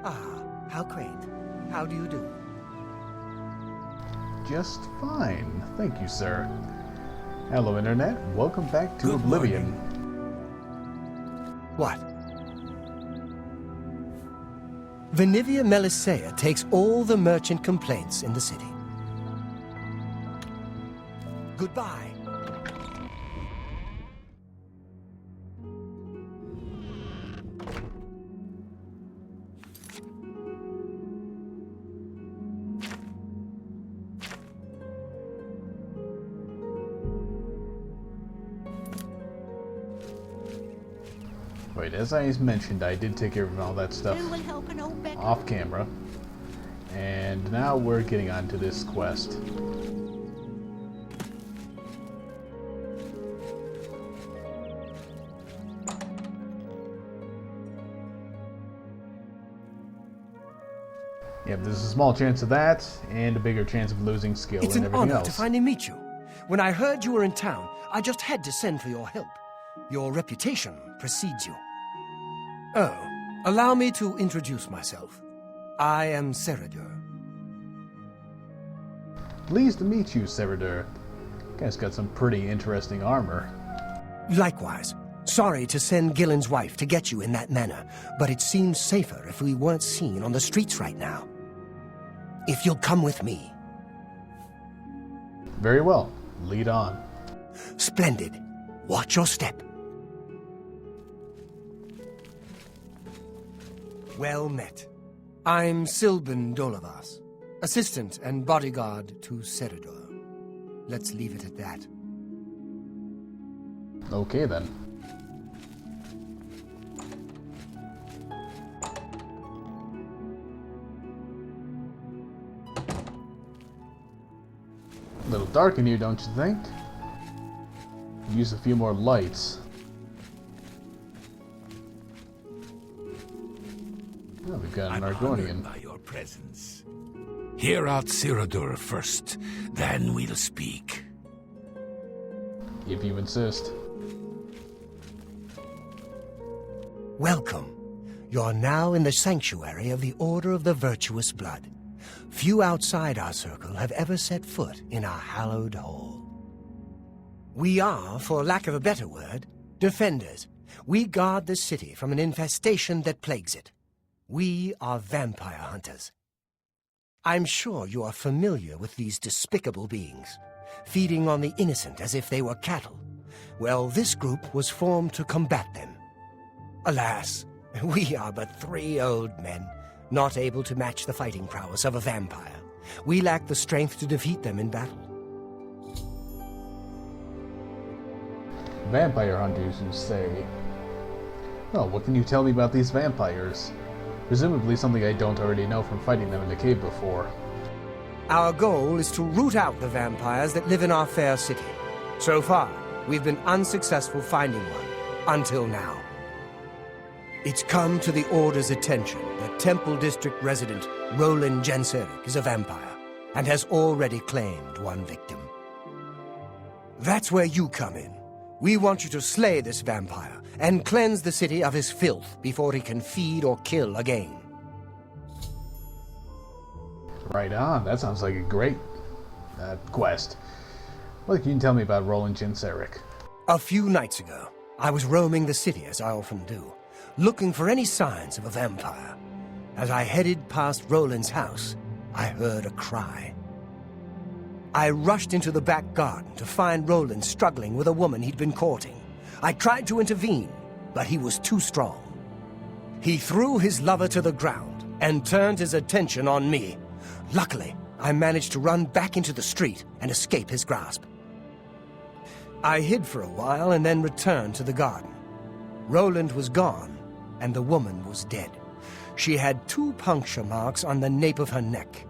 Ah, how quaint. How do you do? Just fine. Thank you, sir. Hello, Internet. Welcome back to Good Oblivion. What? Venivia Melisea takes all the merchant complaints in the city. Goodbye. Wait, as I mentioned, I did take care of all that stuff off camera. And now we're getting on to this quest. Yep, there's a small chance of that, and a bigger chance of losing skill It's and an everything honor else. to finally meet you. When I heard you were in town, I just had to send for your help. Your reputation precedes you. Oh, allow me to introduce myself. I am Seredur. Pleased to meet you, Seredur. Guy's got some pretty interesting armor. Likewise. Sorry to send Gillen's wife to get you in that manner, but it seems safer if we weren't seen on the streets right now. If you'll come with me. Very well. Lead on. Splendid. Watch your step. Well met. I'm Silben Dolavas, assistant and bodyguard to Seredur. Let's leave it at that. Okay, then. A little dark in here, don't you think? Use a few more lights. Oh, we've got an I'm Argonian. honored by your presence. Hear out Seredur first, then we'll speak. If you insist. Welcome. You're now in the sanctuary of the Order of the Virtuous Blood. Few outside our circle have ever set foot in our hallowed hall. We are, for lack of a better word, defenders. We guard the city from an infestation that plagues it. We are vampire hunters. I'm sure you are familiar with these despicable beings, feeding on the innocent as if they were cattle. Well, this group was formed to combat them. Alas, we are but 3 old men, not able to match the fighting prowess of a vampire. We lack the strength to defeat them in battle. Vampire hunters, you say? Well, what can you tell me about these vampires? Presumably something I don't already know from fighting them in the cave before. Our goal is to root out the vampires that live in our fair city. So far, we've been unsuccessful finding one, until now. It's come to the Order's attention that Temple District resident Roland Genseric is a vampire, and has already claimed one victim. That's where you come in. We want you to slay this vampire, and cleanse the city of his filth before he can feed or kill again. Right on. That sounds like a great quest. What can you tell me about Roland Genseric? A few nights ago, I was roaming the city as I often do, looking for any signs of a vampire. As I headed past Roland's house, I heard a cry. I rushed into the back garden to find Roland struggling with a woman he'd been courting. I tried to intervene, but he was too strong. He threw his lover to the ground and turned his attention on me. Luckily, I managed to run back into the street and escape his grasp. I hid for a while and then returned to the garden. Roland was gone, and the woman was dead. She had 2 puncture marks on the nape of her neck.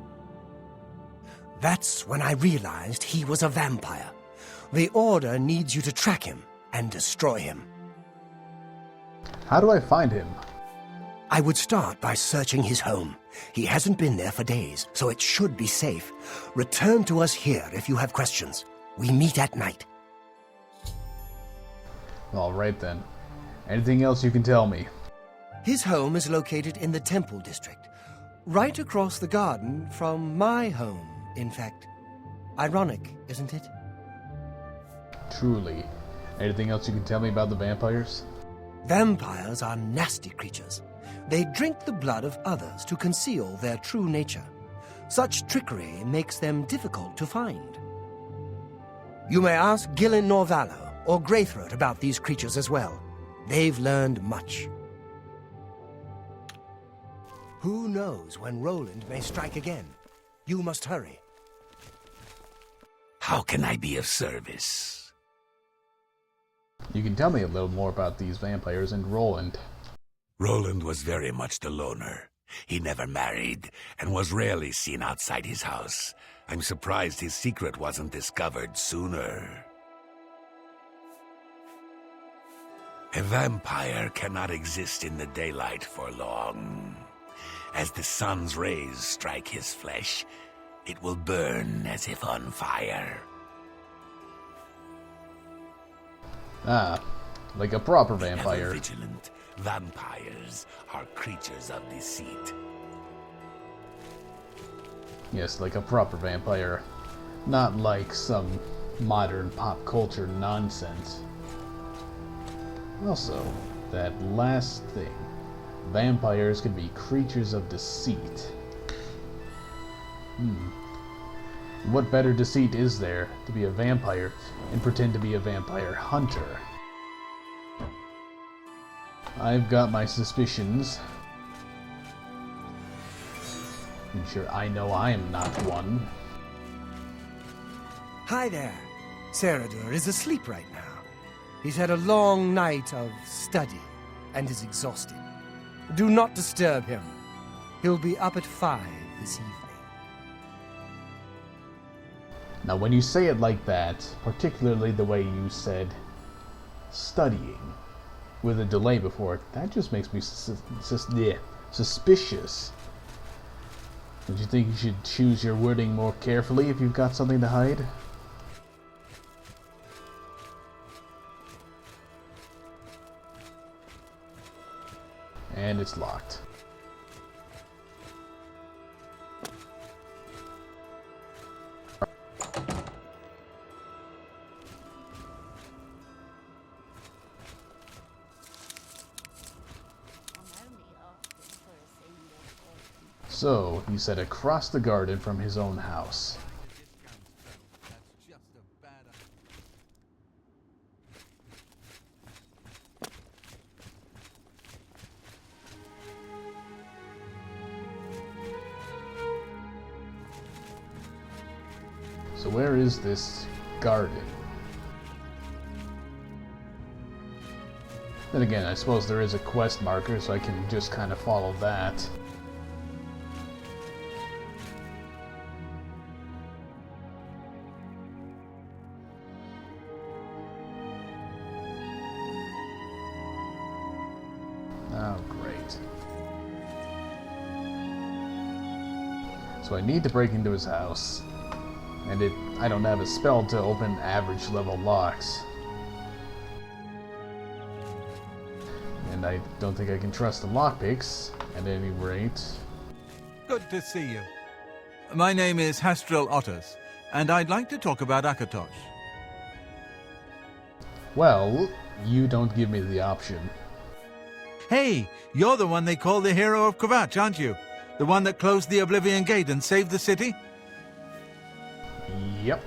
That's when I realized he was a vampire. The Order needs you to track him and destroy him. How do I find him? I would start by searching his home. He hasn't been there for days, so it should be safe. Return to us here if you have questions. We meet at night. All right then. Anything else you can tell me? His home is located in the Temple District, right across the garden from my home, in fact. Ironic, isn't it? Truly. Anything else you can tell me about the vampires? Vampires are nasty creatures. They drink the blood of others to conceal their true nature. Such trickery makes them difficult to find. You may ask Gillen Norvallo or Greythroat about these creatures as well. They've learned much. Who knows when Roland may strike again? You must hurry. How can I be of service? You can tell me a little more about these vampires and Roland. Roland was very much the loner. He never married and was rarely seen outside his house. I'm surprised his secret wasn't discovered sooner. A vampire cannot exist in the daylight for long. As the sun's rays strike his flesh, it will burn as if on fire. Ah, like a proper Ever vampire. vigilant, vampires are creatures of deceit. Yes, like a proper vampire. Not like some modern pop culture nonsense. Also, that last thing. Vampires can be creatures of deceit. What better deceit is there to be a vampire and pretend to be a vampire hunter? I've got my suspicions. I'm sure I know I am not one. Hi there. Saradur is asleep right now. He's had a long night of study and is exhausted. Do not disturb him. He'll be up at 5 this evening. Now when you say it like that, particularly the way you said studying, with a delay before it, that just makes me suspicious. Don't you think you should choose your wording more carefully if you've got something to hide? And it's locked. So, he said across the garden from his own house. So where is this garden? Then again, I suppose there is a quest marker, so I can just kind of follow that. Oh, great. So I need to break into his house. And I don't have a spell to open average level locks. And I don't think I can trust the lockpicks, at any rate. Good to see you. My name is Hastrel Otters, and I'd like to talk about Akatosh. Well, you don't give me the option. Hey, you're the one they call the hero of Kvatch, aren't you? The one that closed the Oblivion Gate and saved the city? Yep.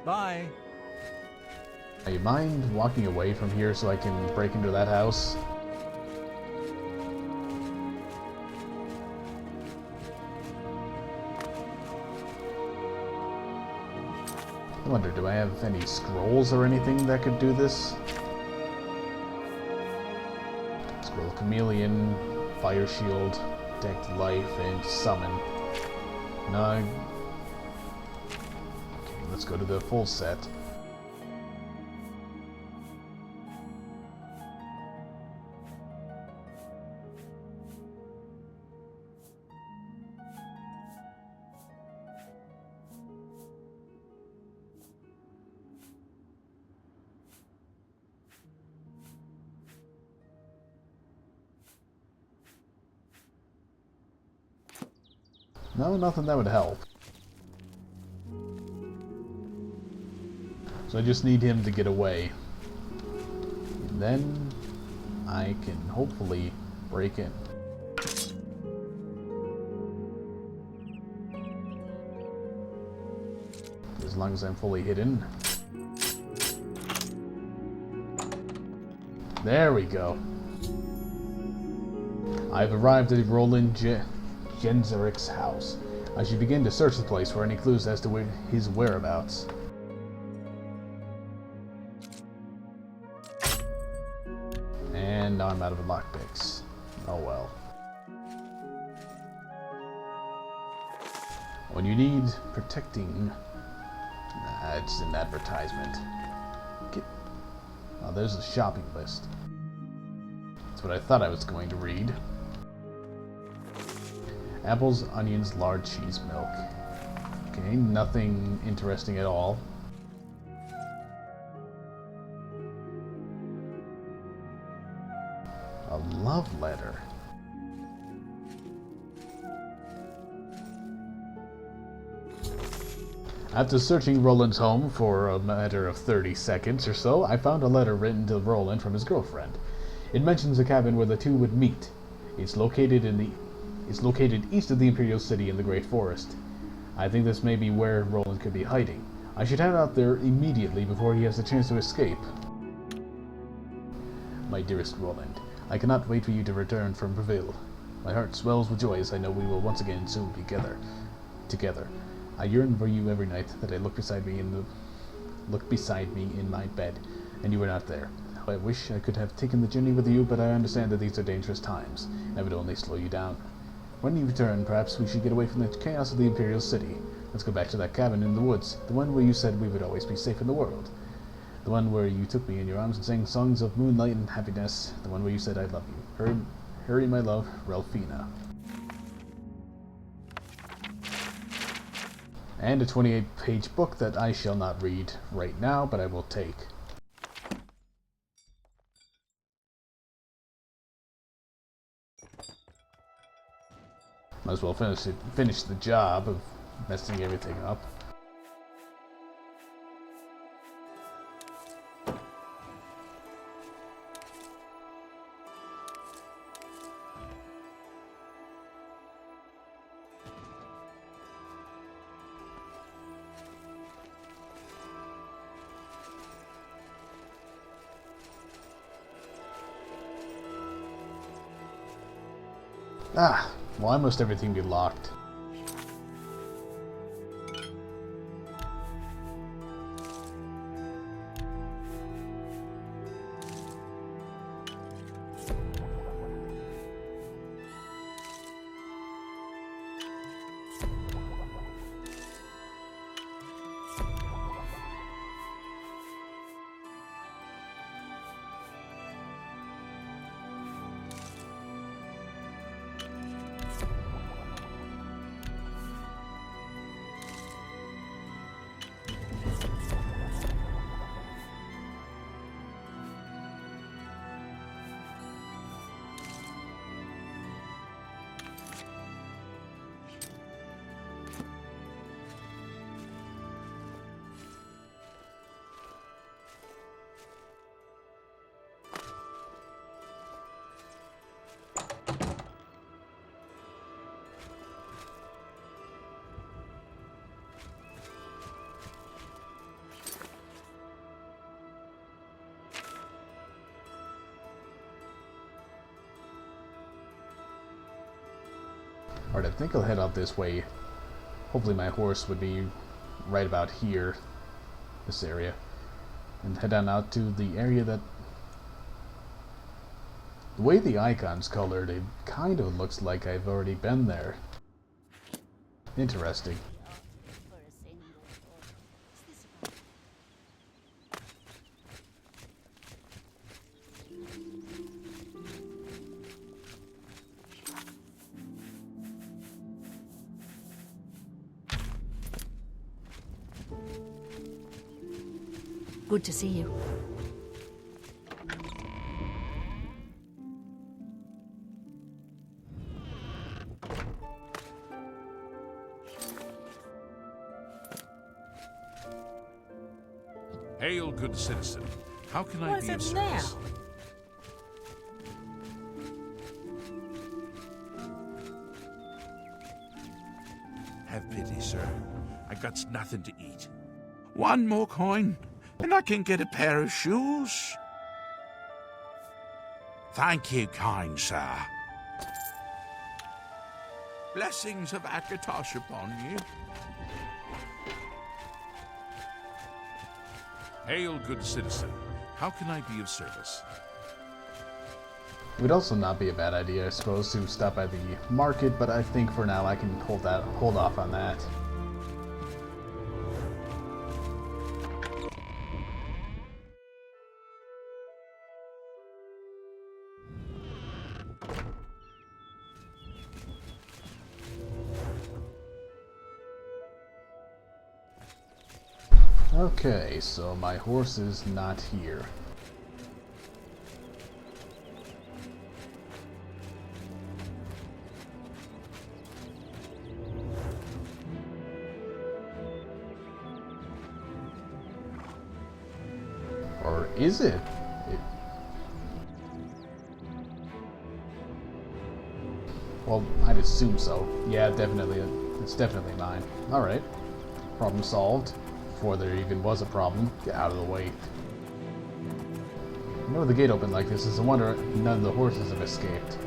Bye. Do you mind walking away from here so I can break into that house? I wonder, do I have any scrolls or anything that could do this? Scroll Chameleon, Fire Shield, Detect Life, and Summon. No. Okay, let's go to the full set. No, nothing that would help. So I just need him to get away. And then I can hopefully break in. As long as I'm fully hidden. There we go. I've arrived at Roland Genzerik's house. I should begin to search the place for any clues as to his whereabouts. And now I'm out of lockpicks. Oh well. When you need protecting... Nah, it's an advertisement. Oh, there's a shopping list. That's what I thought I was going to read. Apples, onions, lard, cheese, milk. Okay, nothing interesting at all. A love letter. After searching Roland's home for a matter of 30 seconds or so, I found a letter written to Roland from his girlfriend. It mentions a cabin where the two would meet. It's located east of the Imperial City in the Great Forest. I think this may be where Roland could be hiding. I should head out there immediately before he has a chance to escape. My dearest Roland, I cannot wait for you to return from Breville. My heart swells with joy as I know we will once again soon be together. I yearn for you every night that I look beside me in my bed, and you are not there. I wish I could have taken the journey with you, but I understand that these are dangerous times. I would only slow you down. When you return, perhaps we should get away from the chaos of the Imperial City. Let's go back to that cabin in the woods, the one where you said we would always be safe in the world. The one where you took me in your arms and sang songs of moonlight and happiness. The one where you said I love you. Hurry, my love, Ralphina. And a 28-page book that I shall not read right now, but I will take. Might as well finish the job of messing everything up. Ah, why must everything be locked? Alright, I think I'll head out this way. Hopefully my horse would be right about here, this area. And head on out to the area that... The way the icon's colored, it kind of looks like I've already been there. Interesting. Good to see you. Hail, good citizen. How can I What be is of it service? now? Have pity, sir. I got nothing to eat. One more coin, and I can get a pair of shoes. Thank you, kind sir. Blessings of Akatosh upon you. Hail, good citizen. How can I be of service? It would also not be a bad idea, I suppose, to stop by the market, but I think for now I can hold off on that. Okay, so my horse is not here. Or is it? Well, I'd assume so. Yeah, definitely. It's definitely mine. Alright. Problem solved. Before there even was a problem. Get out of the way. You know, the gate opened like this. It's a wonder none of the horses have escaped.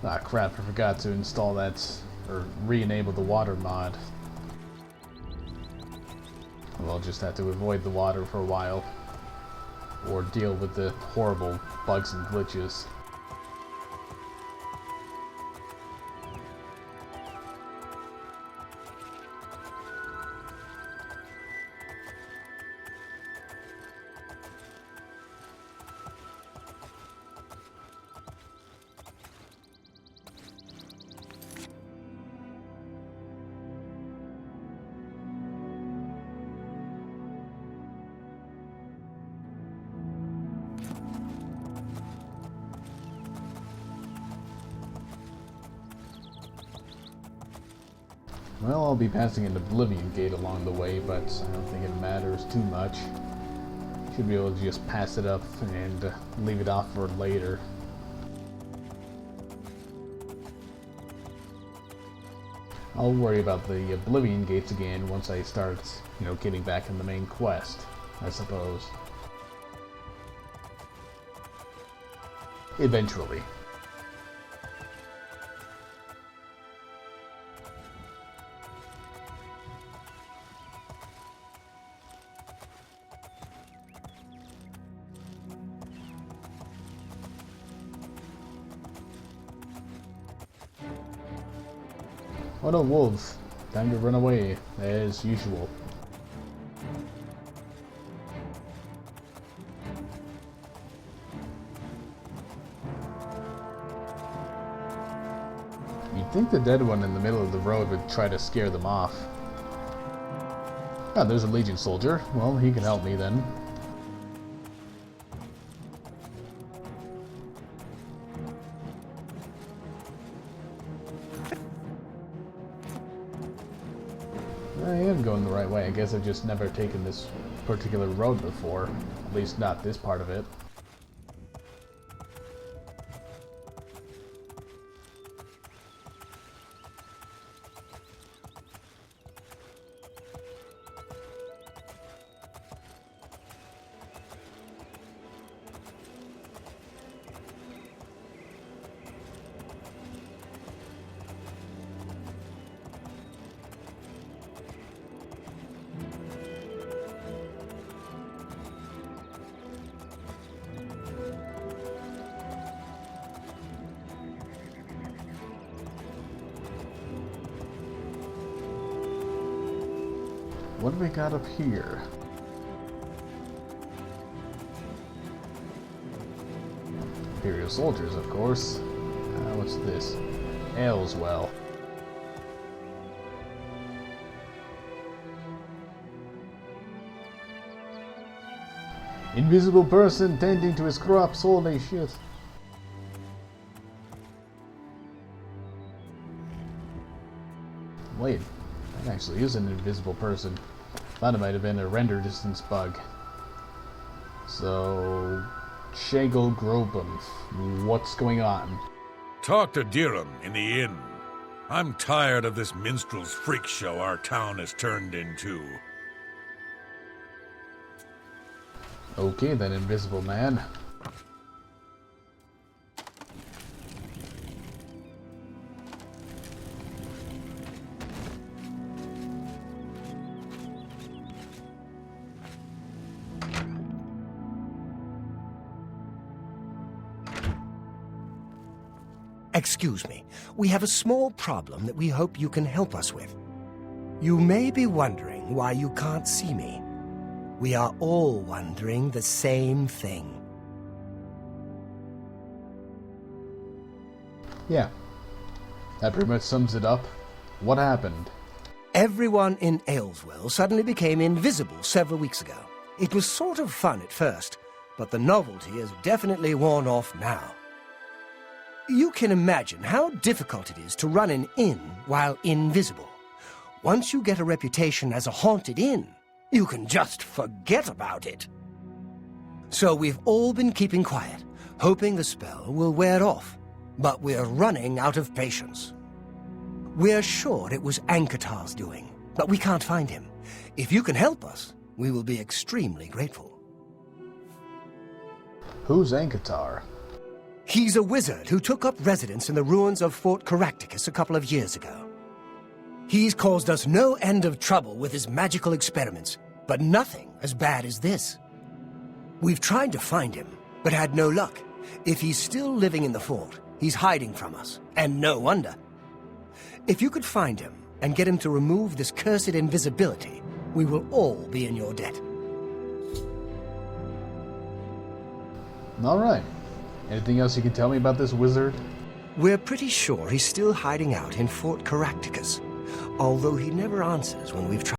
Ah, crap, I forgot to install that, or re-enable the water mod. We'll just have to avoid the water for a while, or deal with the horrible bugs and glitches. Well, I'll be passing an Oblivion gate along the way, but I don't think it matters too much. Should be able to just pass it up and leave it off for later. I'll worry about the Oblivion gates again once I start, getting back in the main quest, I suppose. Eventually. Oh no, wolves. Time to run away, as usual. You'd think the dead one in the middle of the road would try to scare them off. Ah, there's a Legion soldier. Well, he can help me then. I am going the right way. I guess I've just never taken this particular road before. At least not this part of it. What do we got up here? Imperial soldiers, of course. What's this? Ayleswell. Invisible person tending to his crops, holy shit. Wait, that actually is an invisible person. Thought it might have been a render distance bug. So, Shagel Grobum, what's going on? Talk to Dirham in the inn. I'm tired of this minstrel's freak show our town has turned into. Okay then, invisible man. Excuse me, we have a small problem that we hope you can help us with. You may be wondering why you can't see me. We are all wondering the same thing. Yeah, that pretty much sums it up. What happened? Everyone in Ayleswell suddenly became invisible several weeks ago. It was sort of fun at first, but the novelty has definitely worn off now. You can imagine how difficult it is to run an inn while invisible. Once you get a reputation as a haunted inn, you can just forget about it. So we've all been keeping quiet, hoping the spell will wear off. But we're running out of patience. We're sure it was Ankatar's doing, but we can't find him. If you can help us, we will be extremely grateful. Who's Ankatar? He's a wizard who took up residence in the ruins of Fort Caractacus a couple of years ago. He's caused us no end of trouble with his magical experiments, but nothing as bad as this. We've tried to find him, but had no luck. If he's still living in the fort, he's hiding from us, and no wonder. If you could find him and get him to remove this cursed invisibility, we will all be in your debt. Alright. Anything else you can tell me about this wizard? We're pretty sure he's still hiding out in Fort Caractacus, although he never answers when we've tried.